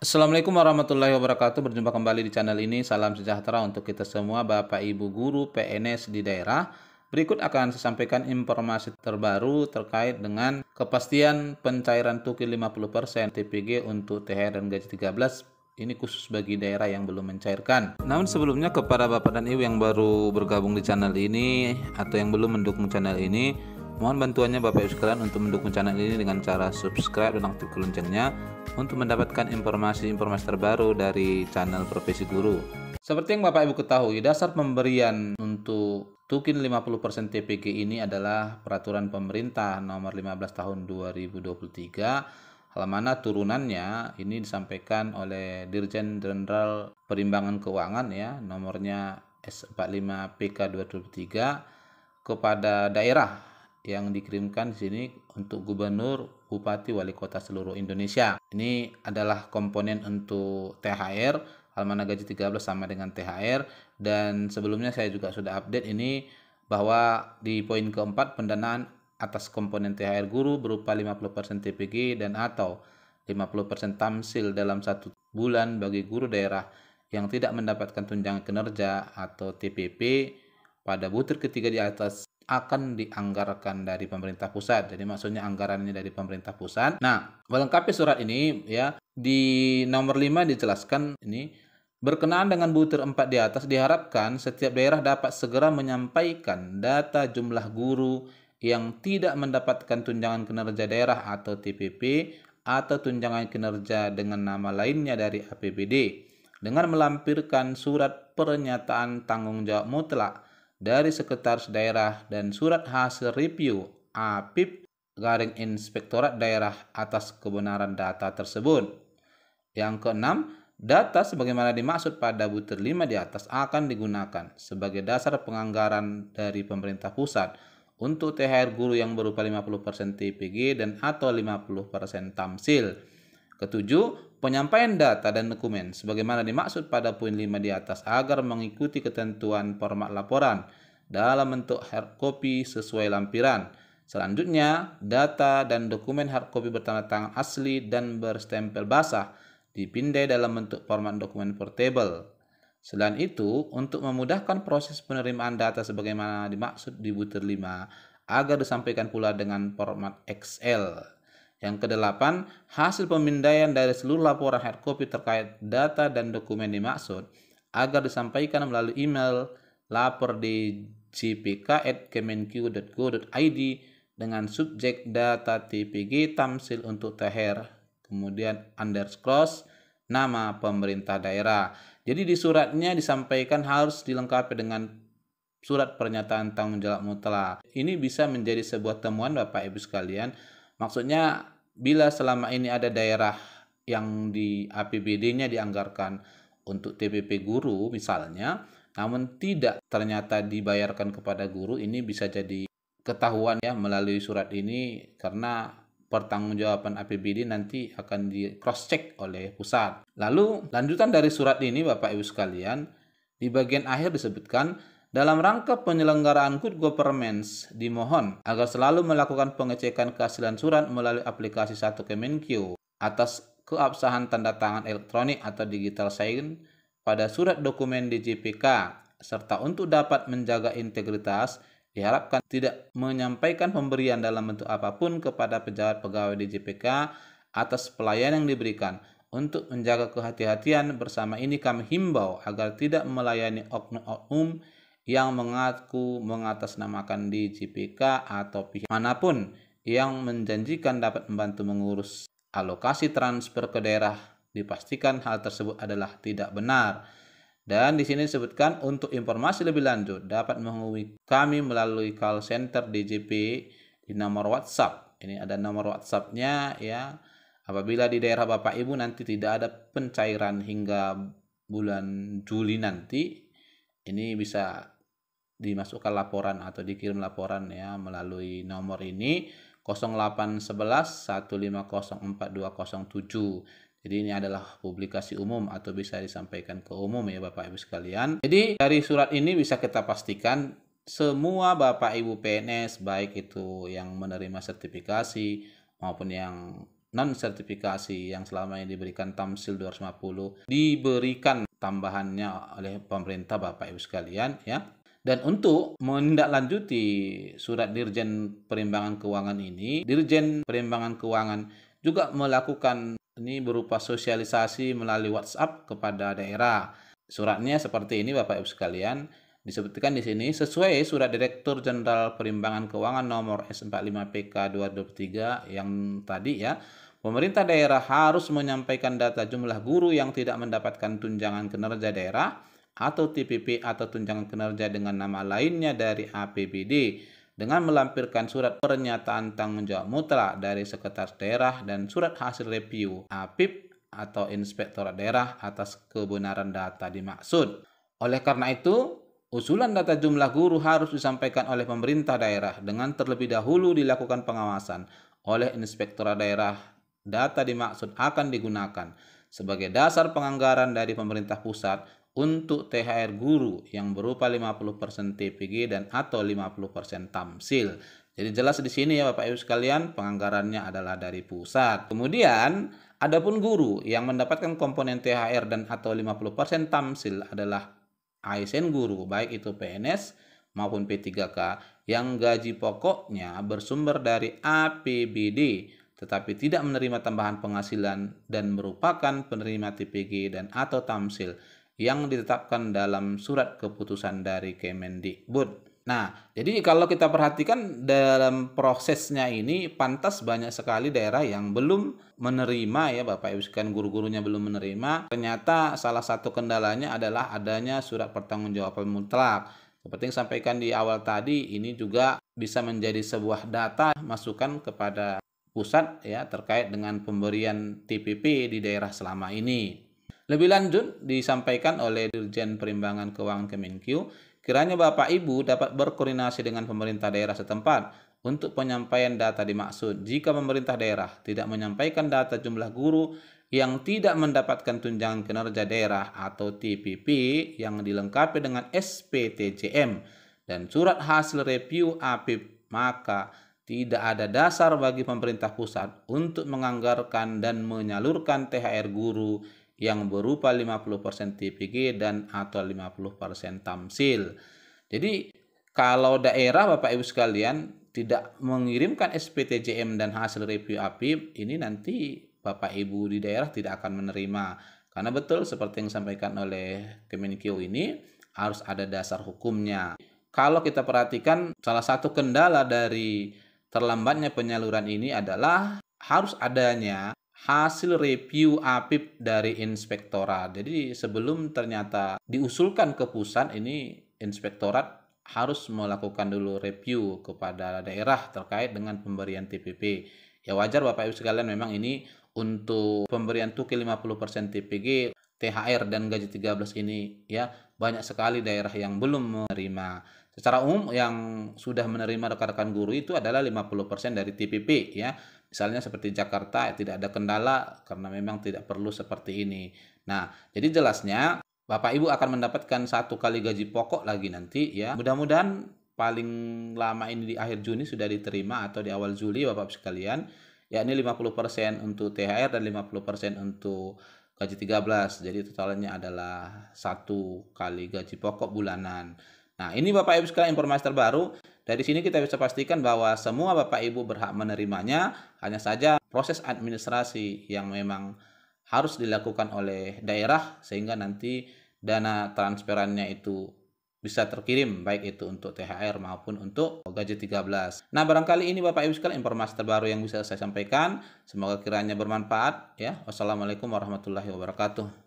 Assalamualaikum warahmatullahi wabarakatuh. Berjumpa kembali di channel ini. Salam sejahtera untuk kita semua, Bapak Ibu guru PNS di daerah. Berikut akan saya sampaikan informasi terbaru terkait dengan kepastian pencairan tukil 50% TPG untuk THR dan gaji 13. Ini khusus bagi daerah yang belum mencairkan. Namun sebelumnya, kepada Bapak dan Ibu yang baru bergabung di channel ini atau yang belum mendukung channel ini, mohon bantuannya Bapak Ibu sekalian untuk mendukung channel ini dengan cara subscribe dan aktifkan loncengnya untuk mendapatkan informasi-informasi terbaru dari channel Profesi Guru. Seperti yang Bapak Ibu ketahui, dasar pemberian untuk tukil 50% TPG ini adalah Peraturan Pemerintah Nomor 15 Tahun 2023, mana turunannya ini disampaikan oleh Dirjen Jenderal Perimbangan Keuangan ya, nomornya S45 PK 2023 kepada daerah yang dikirimkan di sini untuk gubernur, bupati, wali kota seluruh Indonesia. Ini adalah komponen untuk THR, mana gaji 13 sama dengan THR, dan sebelumnya saya juga sudah update ini bahwa di poin keempat pendanaan atas komponen THR guru berupa 50% TPG dan atau 50% tamsil dalam 1 bulan bagi guru daerah yang tidak mendapatkan tunjangan kinerja atau TPP pada butir ketiga di atas akan dianggarkan dari pemerintah pusat. Jadi maksudnya anggarannya dari pemerintah pusat. Nah, melengkapi surat ini ya, di nomor 5 dijelaskan ini, berkenaan dengan butir 4 di atas diharapkan setiap daerah dapat segera menyampaikan data jumlah guru yang tidak mendapatkan tunjangan kinerja daerah atau TPP atau tunjangan kinerja dengan nama lainnya dari APBD dengan melampirkan surat pernyataan tanggung jawab mutlak dari sekretaris daerah dan surat hasil review APIP garing Inspektorat Daerah atas kebenaran data tersebut. Yang keenam, data sebagaimana dimaksud pada butir 5 di atas akan digunakan sebagai dasar penganggaran dari pemerintah pusat untuk THR guru yang berupa 50% TPG dan atau 50% tamsil. Ketujuh, penyampaian data dan dokumen sebagaimana dimaksud pada poin 5 di atas agar mengikuti ketentuan format laporan dalam bentuk hard copy sesuai lampiran. Selanjutnya, data dan dokumen hard copy bertanda tangan asli dan berstempel basah dipindai dalam bentuk format dokumen portable. Selain itu, untuk memudahkan proses penerimaan data sebagaimana dimaksud di butir 5 agar disampaikan pula dengan format Excel. Yang kedelapan, hasil pemindaian dari seluruh laporan hard copy terkait data dan dokumen dimaksud agar disampaikan melalui email lapor di jpk@kemenq.go.id dengan subjek data TPG tamsil untuk THR, kemudian underscore nama pemerintah daerah. Jadi di suratnya disampaikan harus dilengkapi dengan surat pernyataan tanggung jawab mutlak. Ini bisa menjadi sebuah temuan Bapak Ibu sekalian. Maksudnya bila selama ini ada daerah yang di APBD-nya dianggarkan untuk TPP guru misalnya, namun tidak ternyata dibayarkan kepada guru, ini bisa jadi ketahuan ya melalui surat ini karena pertanggungjawaban APBD nanti akan di cross check oleh pusat. Lalu lanjutan dari surat ini Bapak Ibu sekalian, di bagian akhir disebutkan dalam rangka penyelenggaraan good governance dimohon agar selalu melakukan pengecekan keaslian surat melalui aplikasi 1 Kemenq atas keabsahan tanda tangan elektronik atau digital sign pada surat dokumen di JPK, serta untuk dapat menjaga integritas diharapkan tidak menyampaikan pemberian dalam bentuk apapun kepada pejabat pegawai di JPK atas pelayanan yang diberikan. Untuk menjaga kehati-hatian bersama ini kami himbau agar tidak melayani oknum-oknum yang mengaku mengatasnamakan di JPK atau pihak manapun yang menjanjikan dapat membantu mengurus alokasi transfer ke daerah, dipastikan hal tersebut adalah tidak benar. Dan di sini disebutkan untuk informasi lebih lanjut dapat menghubungi kami melalui call center DJP di nomor WhatsApp. Ini ada nomor WhatsApp-nya ya. Apabila di daerah Bapak Ibu nanti tidak ada pencairan hingga bulan Juli nanti, ini bisa dimasukkan laporan atau dikirim laporan ya melalui nomor ini 0811 1504207. Jadi ini adalah publikasi umum atau bisa disampaikan ke umum ya Bapak Ibu sekalian. Jadi dari surat ini bisa kita pastikan semua Bapak Ibu PNS baik itu yang menerima sertifikasi maupun yang non-sertifikasi yang selama ini diberikan Tamsil 250 diberikan tambahannya oleh pemerintah Bapak Ibu sekalian ya. Dan untuk menindaklanjuti surat Dirjen Perimbangan Keuangan ini, Dirjen Perimbangan Keuangan juga melakukan ini berupa sosialisasi melalui WhatsApp kepada daerah. Suratnya seperti ini Bapak Ibu sekalian, disebutkan di sini sesuai Surat Direktur Jenderal Perimbangan Keuangan nomor S45PK 2023 yang tadi ya. Pemerintah daerah harus menyampaikan data jumlah guru yang tidak mendapatkan tunjangan kinerja daerah atau TPP atau tunjangan kinerja dengan nama lainnya dari APBD dengan melampirkan surat pernyataan tanggung jawab mutlak dari Sekretaris Daerah dan surat hasil review APIP atau Inspektorat Daerah atas kebenaran data dimaksud. Oleh karena itu, usulan data jumlah guru harus disampaikan oleh pemerintah daerah dengan terlebih dahulu dilakukan pengawasan oleh Inspektorat Daerah. Data dimaksud akan digunakan sebagai dasar penganggaran dari pemerintah pusat untuk THR guru yang berupa 50% TPG dan atau 50% Tamsil. Jadi jelas di sini ya Bapak Ibu sekalian, penganggarannya adalah dari pusat. Kemudian, adapun guru yang mendapatkan komponen THR dan atau 50% Tamsil adalah ASN guru, baik itu PNS maupun P3K, yang gaji pokoknya bersumber dari APBD, tetapi tidak menerima tambahan penghasilan dan merupakan penerima TPG dan atau Tamsil yang ditetapkan dalam surat keputusan dari Kemendikbud. Nah, jadi kalau kita perhatikan dalam prosesnya ini pantas banyak sekali daerah yang belum menerima ya Bapak Ibu sekalian, guru-gurunya belum menerima. Ternyata salah satu kendalanya adalah adanya surat pertanggungjawaban mutlak. Seperti yang sampaikan di awal tadi, ini juga bisa menjadi sebuah data masukan kepada pusat ya terkait dengan pemberian TPP di daerah selama ini. Lebih lanjut disampaikan oleh Dirjen Perimbangan Keuangan Kemenkeu, kiranya Bapak Ibu dapat berkoordinasi dengan pemerintah daerah setempat untuk penyampaian data dimaksud. Jika pemerintah daerah tidak menyampaikan data jumlah guru yang tidak mendapatkan tunjangan kinerja daerah atau TPP yang dilengkapi dengan SPTJM dan surat hasil review APIP, maka tidak ada dasar bagi pemerintah pusat untuk menganggarkan dan menyalurkan THR guru yang berupa 50% TPG dan atau 50% Tamsil. Jadi kalau daerah Bapak Ibu sekalian tidak mengirimkan SPTJM dan hasil review APIP, ini nanti Bapak Ibu di daerah tidak akan menerima. Karena betul seperti yang disampaikan oleh Kemenkeu ini harus ada dasar hukumnya. Kalau kita perhatikan salah satu kendala dari terlambatnya penyaluran ini adalah harus adanya hasil review APIP dari inspektorat. Jadi sebelum ternyata diusulkan ke pusat, ini inspektorat harus melakukan dulu review kepada daerah terkait dengan pemberian TPP. Ya wajar Bapak Ibu sekalian, memang ini untuk pemberian tuki 50% TPG, THR dan gaji 13 ini ya banyak sekali daerah yang belum menerima. Secara umum yang sudah menerima rekan-rekan guru itu adalah 50% dari TPP ya. Misalnya seperti Jakarta tidak ada kendala karena memang tidak perlu seperti ini. Nah, jadi jelasnya Bapak Ibu akan mendapatkan 1 kali gaji pokok lagi nanti ya. Mudah-mudahan paling lama ini di akhir Juni sudah diterima atau di awal Juli Bapak Ibu sekalian. Yakni 50% untuk THR dan 50% untuk gaji 13. Jadi totalnya adalah 1 kali gaji pokok bulanan. Nah, ini Bapak Ibu sekalian informasi terbaru. Dari sini kita bisa pastikan bahwa semua Bapak Ibu berhak menerimanya, hanya saja proses administrasi yang memang harus dilakukan oleh daerah sehingga nanti dana transferannya itu bisa terkirim baik itu untuk THR maupun untuk gaji 13. Nah, barangkali ini Bapak Ibu sekalian informasi terbaru yang bisa saya sampaikan. Semoga kiranya bermanfaat ya. Wassalamualaikum warahmatullahi wabarakatuh.